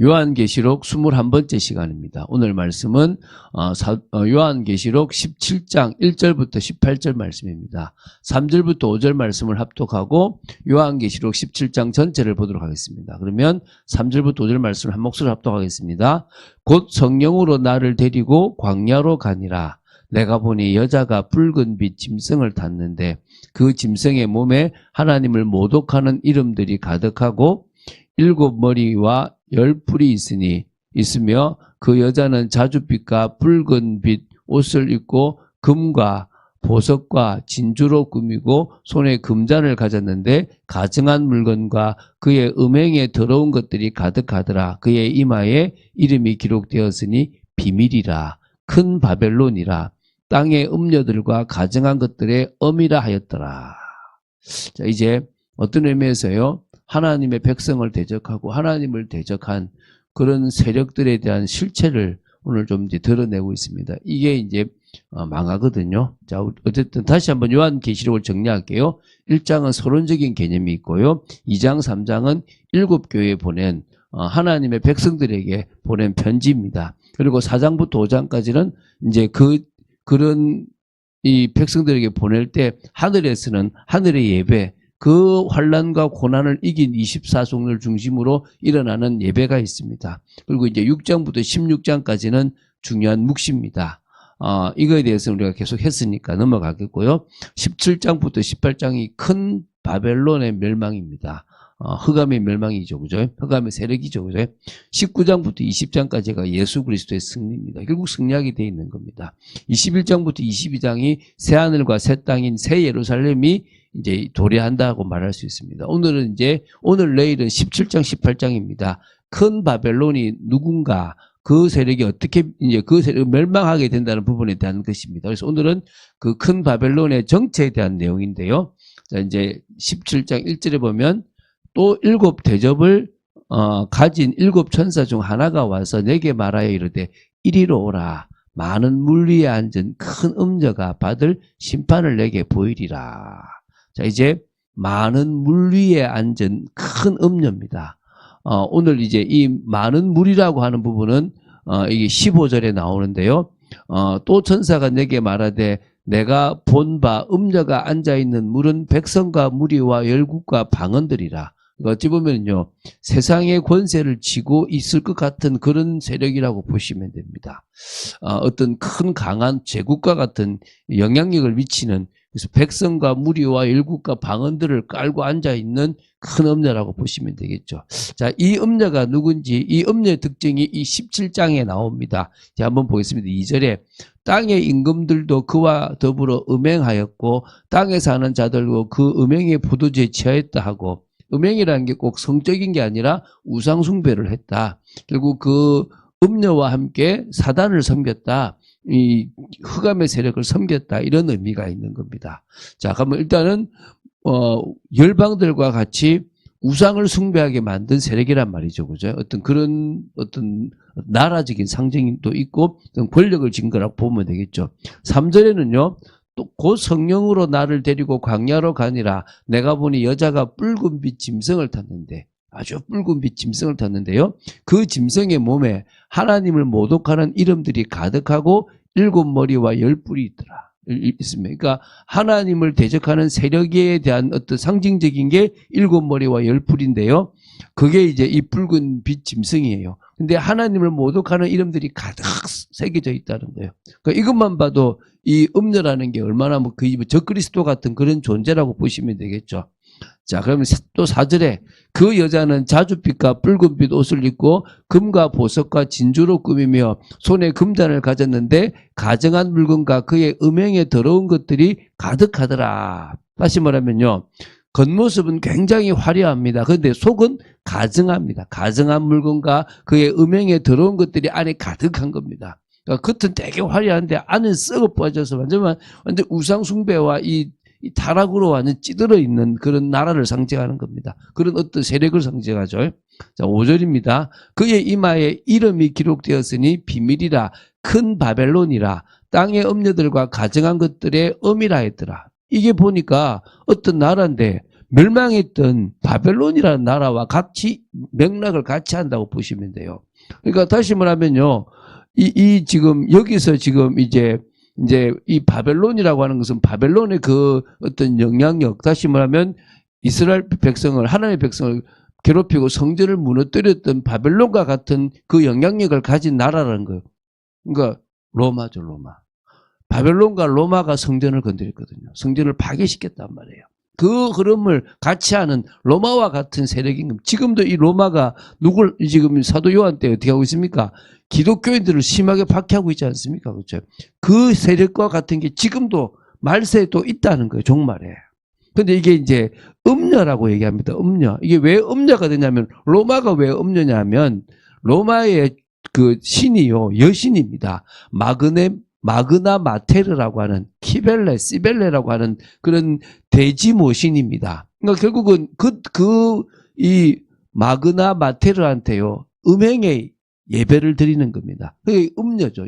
요한계시록 21번째 시간입니다. 오늘 말씀은 요한계시록 17장 1절부터 18절 말씀입니다. 3절부터 5절 말씀을 합독하고 요한계시록 17장 전체를 보도록 하겠습니다. 그러면 3절부터 5절 말씀을 한 목소리로 합독하겠습니다. 곧 성령으로 나를 데리고 광야로 가니라. 내가 보니 여자가 붉은 빛 짐승을 탔는데 그 짐승의 몸에 하나님을 모독하는 이름들이 가득하고 7머리와 10뿔이 있으며 그 여자는 자줏빛과 붉은 빛 옷을 입고 금과 보석과 진주로 꾸미고 손에 금잔을 가졌는데 가증한 물건과 그의 음행에 더러운 것들이 가득하더라. 그의 이마에 이름이 기록되었으니 비밀이라 큰 바벨론이라 땅의 음녀들과 가증한 것들의 엄이라 하였더라. 자, 이제 어떤 의미에서요, 하나님의 백성을 대적하고 하나님을 대적한 그런 세력들에 대한 실체를 오늘 좀 이제 드러내고 있습니다. 이게 이제 망하거든요. 자, 어쨌든 다시 한번 요한계시록을 정리할게요. 1장은 서론적인 개념이 있고요. 2장, 3장은 7교회에 보낸 하나님의 백성들에게 보낸 편지입니다. 그리고 4장부터 5장까지는 이제 그런 이 백성들에게 보낼 때 하늘에서는 하늘의 예배, 그 환난과 고난을 이긴 24종을 중심으로 일어나는 예배가 있습니다. 그리고 이제 6장부터 16장까지는 중요한 묵시입니다. 이거에 대해서는 우리가 계속 했으니까 넘어가겠고요. 17장부터 18장이 큰 바벨론의 멸망입니다. 흑암의 멸망이죠. 그죠? 흑암의 세력이죠. 그죠? 19장부터 20장까지가 예수 그리스도의 승리입니다. 결국 승리하게 되어 있는 겁니다. 21장부터 22장이 새하늘과 새 땅인 새 예루살렘이 이제 도래한다고 말할 수 있습니다. 오늘 내일은 17장, 18장입니다. 큰 바벨론이 누군가, 그 세력이 어떻게 이제 그 세력을 멸망하게 된다는 부분에 대한 것입니다. 그래서 오늘은 그 큰 바벨론의 정체에 대한 내용인데요. 자, 이제 17장 1절에 보면 또 7 대접을 가진 7 천사 중 하나가 와서 내게 말하여 이르되 이리로 오라. 많은 물 위에 앉은 큰 음녀가 받을 심판을 내게 보이리라. 자, 이제 많은 물 위에 앉은 큰 음녀입니다. 오늘 이제 이 많은 물이라고 하는 부분은 이게 15절에 나오는데요. 또 천사가 내게 말하되 내가 본 바 음녀가 앉아있는 물은 백성과 무리와 열국과 방언들이라. 어찌 보면요, 세상의 권세를 쥐고 있을 것 같은 그런 세력이라고 보시면 됩니다. 어떤 큰 강한 제국과 같은 영향력을 미치는, 그래서 백성과 무리와 열국과 방언들을 깔고 앉아있는 큰 음녀라고 보시면 되겠죠. 자, 이 음녀가 누군지, 이 음녀의 특징이 이 17장에 나옵니다. 자, 한번 보겠습니다. 2절에 땅의 임금들도 그와 더불어 음행하였고 땅에 사는 자들도 그 음행의 포도주에 취하였다 하고, 음행이라는 게 꼭 성적인 게 아니라 우상 숭배를 했다. 결국 그 음녀와 함께 사단을 섬겼다. 이 흑암의 세력을 섬겼다. 이런 의미가 있는 겁니다. 자, 그러면 일단은 열방들과 같이 우상을 숭배하게 만든 세력이란 말이죠. 그죠? 어떤 나라적인 상징도 있고 어떤 권력을 진 거라고 보면 되겠죠. 3절에는요. 또 곧 성령으로 나를 데리고 광야로 가니라. 내가 보니 여자가 붉은 빛 짐승을 탔는데, 아주 붉은 빛 짐승을 탔는데요. 그 짐승의 몸에 하나님을 모독하는 이름들이 가득하고 7머리와 10뿔이 있습니다. 그러니까 하나님을 대적하는 세력에 대한 어떤 상징적인 게 7머리와 10뿔인데요. 그게 이제 이 붉은 빛 짐승이에요. 근데 하나님을 모독하는 이름들이 가득 새겨져 있다는 거예요. 그러니까 이것만 봐도 이 음녀라는 게 얼마나 적그리스도 같은 그런 존재라고 보시면 되겠죠. 자, 그러면 또 4절에 그 여자는 자줏빛과 붉은빛 옷을 입고 금과 보석과 진주로 꾸미며 손에 금잔을 가졌는데 가증한 물건과 그의 음행에 더러운 것들이 가득하더라. 다시 말하면요, 겉모습은 굉장히 화려합니다. 그런데 속은 가증합니다. 가증한 물건과 그의 음행에 더러운 것들이 안에 가득한 겁니다. 그러니까 겉은 되게 화려한데 안은 썩어 빠져서 완전 우상 숭배와 이 타락으로 완전 찌들어 있는 그런 나라를 상징하는 겁니다. 그런 어떤 세력을 상징하죠. 자, 5절입니다. 그의 이마에 이름이 기록되었으니 비밀이라 큰 바벨론이라 땅의 음녀들과 가증한 것들의 엄이라 했더라. 이게 보니까 어떤 나라인데 멸망했던 바벨론이라는 나라와 같이 맥락을 같이 한다고 보시면 돼요. 그러니까 다시 말하면요, 지금 여기서 지금 이제 이 바벨론이라고 하는 것은 바벨론의 그 어떤 영향력, 다시 말하면 이스라엘 백성을, 하나님의 백성을 괴롭히고 성전을 무너뜨렸던 바벨론과 같은 그 영향력을 가진 나라라는 거예요. 그러니까 로마죠, 로마. 바벨론과 로마가 성전을 건드렸거든요. 성전을 파괴시켰단 말이에요. 그 흐름을 같이 하는 로마와 같은 세력인 겁니다. 지금도 이 로마가 누굴 지금 사도 요한 때 어떻게 하고 있습니까? 기독교인들을 심하게 박해하고 있지 않습니까? 그렇죠? 그 세력과 같은 게 지금도 말세에 또 있다는 거예요, 종말에. 근데 이게 이제 음녀라고 얘기합니다. 음녀. 이게 왜 음녀가 되냐면, 로마가 왜 음녀냐면, 로마의 그 신이요, 여신입니다. 마그나 마테르라고 하는 키벨레, 시벨레라고 하는 그런 돼지 모신입니다. 그러니까 결국은 이 마그나 마테르한테요, 음행의 예배를 드리는 겁니다. 그게 음녀죠.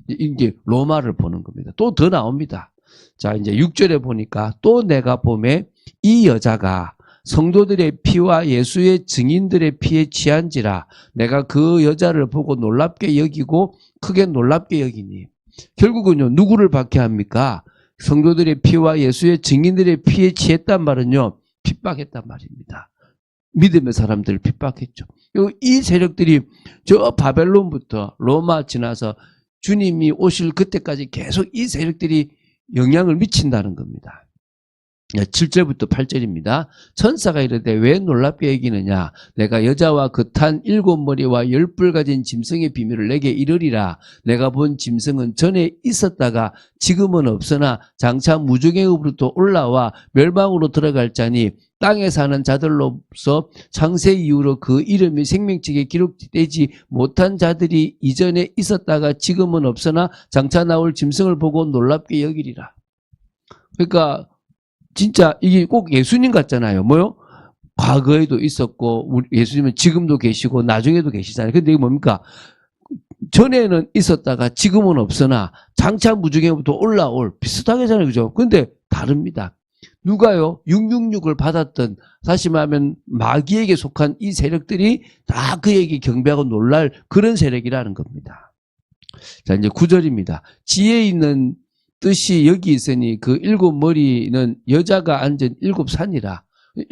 이게 로마를 보는 겁니다. 또 더 나옵니다. 자, 이제 6절에 보니까 또 내가 보매 이 여자가 성도들의 피와 예수의 증인들의 피에 취한지라 내가 그 여자를 보고 놀랍게 여기고 크게 놀랍게 여기니. 결국은요, 누구를 박해합니까? 성도들의 피와 예수의 증인들의 피에 취했단 말은요, 핍박했단 말입니다. 믿음의 사람들을 핍박했죠. 이 세력들이 저 바벨론부터 로마 지나서 주님이 오실 그때까지 계속 이 세력들이 영향을 미친다는 겁니다. 7절부터 8절입니다. 천사가 이르되 왜 놀랍게 여기느냐? 내가 여자와 그 탄 7머리와 10뿔 가진 짐승의 비밀을 내게 이르리라. 내가 본 짐승은 전에 있었다가 지금은 없으나 장차 무중행으로부터 올라와 멸망으로 들어갈 자니 땅에 사는 자들로서 창세 이후로 그 이름이 생명책에 기록되지 못한 자들이 이전에 있었다가 지금은 없으나 장차 나올 짐승을 보고 놀랍게 여기리라. 그러니까 진짜 이게 꼭 예수님 같잖아요. 뭐요? 과거에도 있었고 예수님은 지금도 계시고 나중에도 계시잖아요. 근데 이게 뭡니까? 전에는 있었다가 지금은 없으나 장차 무중행부터 올라올 비슷하게잖아요. 그죠? 근데 다릅니다. 누가요? 666을 받았던, 다시 말하면 마귀에게 속한 이 세력들이 다 그에게 경배하고 놀랄 그런 세력이라는 겁니다. 자, 이제 9절입니다. 지혜 있는 뜻이 여기 있으니 그 7머리는 여자가 앉은 7산이라.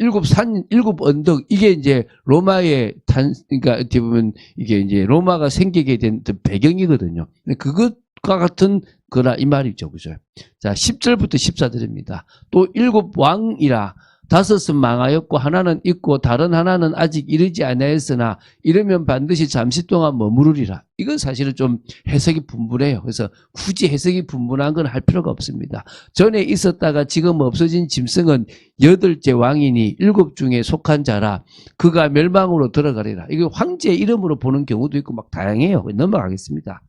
7산, 7언덕, 이게 이제 로마의 그러니까 어떻게 보면 이게 이제 로마가 생기게 된 배경이거든요. 그것과 같은 거라 이 말이죠. 그죠? 자, 10절부터 14절입니다. 또 7왕이라. 5은 망하였고 하나는 있고 다른 하나는 아직 이르지 아니하였으나 이르면 반드시 잠시 동안 머무르리라. 이건 사실은 좀 해석이 분분해요. 그래서 굳이 해석이 분분한 건 할 필요가 없습니다. 전에 있었다가 지금 없어진 짐승은 8째 왕이니 7 중에 속한 자라. 그가 멸망으로 들어가리라. 이거 황제의 이름으로 보는 경우도 있고 막 다양해요. 넘어가겠습니다.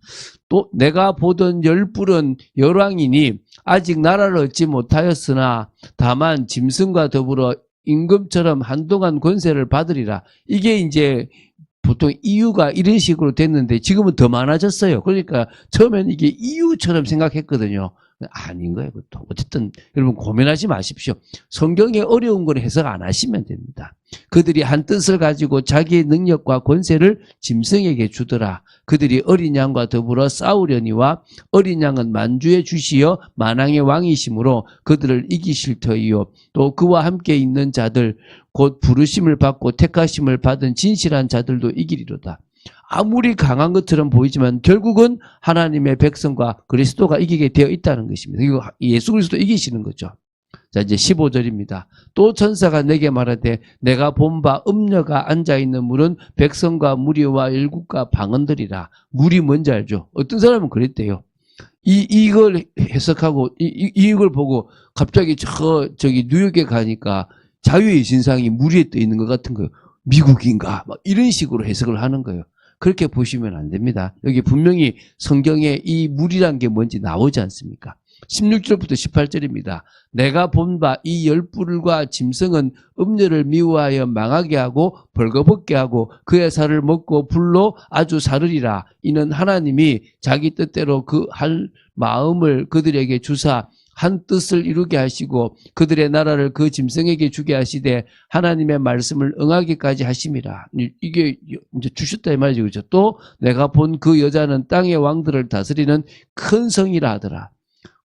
또 내가 보던 10뿔은 열왕이니 아직 나라를 얻지 못하였으나 다만 짐승과 더불어 임금처럼 한동안 권세를 받으리라. 이게 이제 보통 이유가 이런 식으로 됐는데 지금은 더 많아졌어요. 그러니까 처음에는 이게 이유처럼 생각했거든요. 아닌 거예요, 그것도. 어쨌든 여러분 고민하지 마십시오. 성경에 어려운 걸 해석 안 하시면 됩니다. 그들이 한 뜻을 가지고 자기의 능력과 권세를 짐승에게 주더라. 그들이 어린 양과 더불어 싸우려니와 어린 양은 만주의 주시여 만왕의 왕이시므로 그들을 이기실 터이요. 또 그와 함께 있는 자들 곧 부르심을 받고 택하심을 받은 진실한 자들도 이기리로다. 아무리 강한 것처럼 보이지만 결국은 하나님의 백성과 그리스도가 이기게 되어 있다는 것입니다. 이거 예수 그리스도 이기시는 거죠. 자, 이제 15절입니다. 또 천사가 내게 말하되 내가 본 바 음녀가 앉아있는 물은 백성과 무리와 일국과 방언들이라. 물이 뭔지 알죠? 어떤 사람은 그랬대요. 이걸 해석하고 이걸 보고 갑자기 저기 뉴욕에 가니까 자유의 신상이 물 위에 떠 있는 것 같은 거예요. 미국인가? 막 이런 식으로 해석을 하는 거예요. 그렇게 보시면 안 됩니다. 여기 분명히 성경에 이 물이란 게 뭔지 나오지 않습니까? 16절부터 18절입니다. 내가 본 바 이 10뿔과 짐승은 음녀를 미워하여 망하게 하고 벌거벗게 하고 그의 살을 먹고 불로 아주 사르리라. 이는 하나님이 자기 뜻대로 그 할 마음을 그들에게 주사 한 뜻을 이루게 하시고 그들의 나라를 그 짐승에게 주게 하시되 하나님의 말씀을 응하기까지 하심이라. 이게 이제 주셨다 이 말이죠. 그렇죠? 또 내가 본 그 여자는 땅의 왕들을 다스리는 큰 성이라 하더라.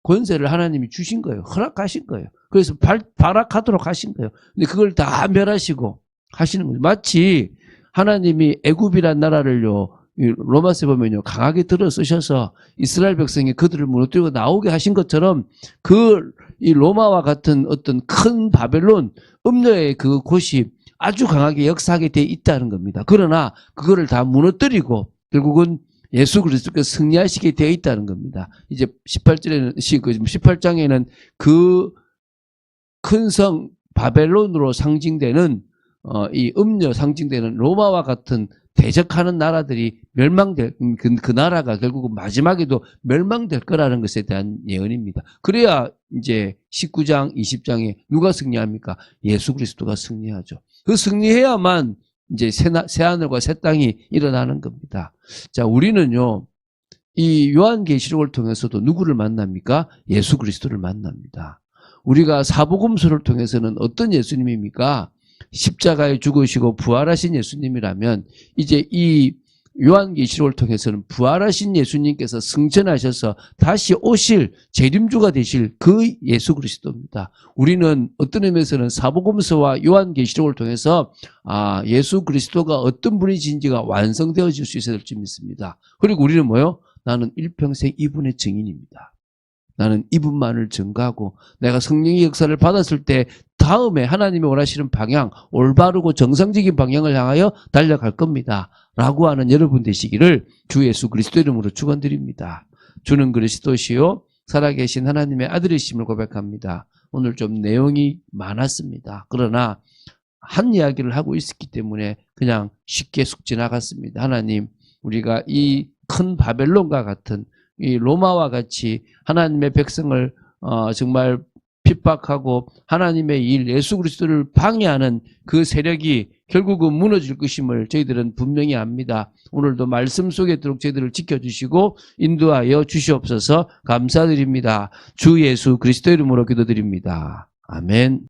권세를 하나님이 주신 거예요. 허락하신 거예요. 그래서 발악하도록 하신 거예요. 근데 그걸 다 멸하시고 하시는 거예요. 마치 하나님이 애굽이란 나라를요, 로마서에 보면요, 강하게 들어쓰셔서 이스라엘 백성이 그들을 무너뜨리고 나오게 하신 것처럼 이 로마와 같은 어떤 큰 바벨론, 음녀의 그 곳이 아주 강하게 역사하게 돼 있다는 겁니다. 그러나 그거를 다 무너뜨리고 결국은 예수 그리스도께서 승리하시게 되어 있다는 겁니다. 이제 18장에는 그 큰 성 바벨론으로 상징되는 이 음녀 상징되는 로마와 같은 대적하는 나라들이 멸망될 그 나라가 결국은 마지막에도 멸망될 거라는 것에 대한 예언입니다. 그래야 이제 19장, 20장에 누가 승리합니까? 예수 그리스도가 승리하죠. 그 승리해야만 이제 새 하늘과 새 땅이 일어나는 겁니다. 자, 우리는요, 이 요한계시록을 통해서도 누구를 만납니까? 예수 그리스도를 만납니다. 우리가 사복음서를 통해서는 어떤 예수님입니까? 십자가에 죽으시고 부활하신 예수님이라면 이제 이 요한계시록을 통해서는 부활하신 예수님께서 승천하셔서 다시 오실 재림주가 되실 그 예수 그리스도입니다. 우리는 어떤 의미에서는 사복음서와 요한계시록을 통해서 예수 그리스도가 어떤 분이신지가 완성되어질 수 있어야 될 줄 믿습니다. 그리고 우리는 뭐요? 나는 일평생 이분의 증인입니다. 나는 이분만을 증거하고 내가 성령의 역사를 받았을 때 다음에 하나님이 원하시는 방향, 올바르고 정상적인 방향을 향하여 달려갈 겁니다. 라고 하는 여러분 되시기를 주 예수 그리스도 이름으로 축원드립니다. 주는 그리스도시요 살아계신 하나님의 아들이심을 고백합니다. 오늘 좀 내용이 많았습니다. 그러나 한 이야기를 하고 있었기 때문에 그냥 쉽게 쑥 지나갔습니다. 하나님, 우리가 이 큰 바벨론과 같은 이 로마와 같이 하나님의 백성을 정말 핍박하고 하나님의 일, 예수 그리스도를 방해하는 그 세력이 결국은 무너질 것임을 저희들은 분명히 압니다. 오늘도 말씀 속에 있도록 저희들을 지켜주시고 인도하여 주시옵소서. 감사드립니다. 주 예수 그리스도 이름으로 기도드립니다. 아멘.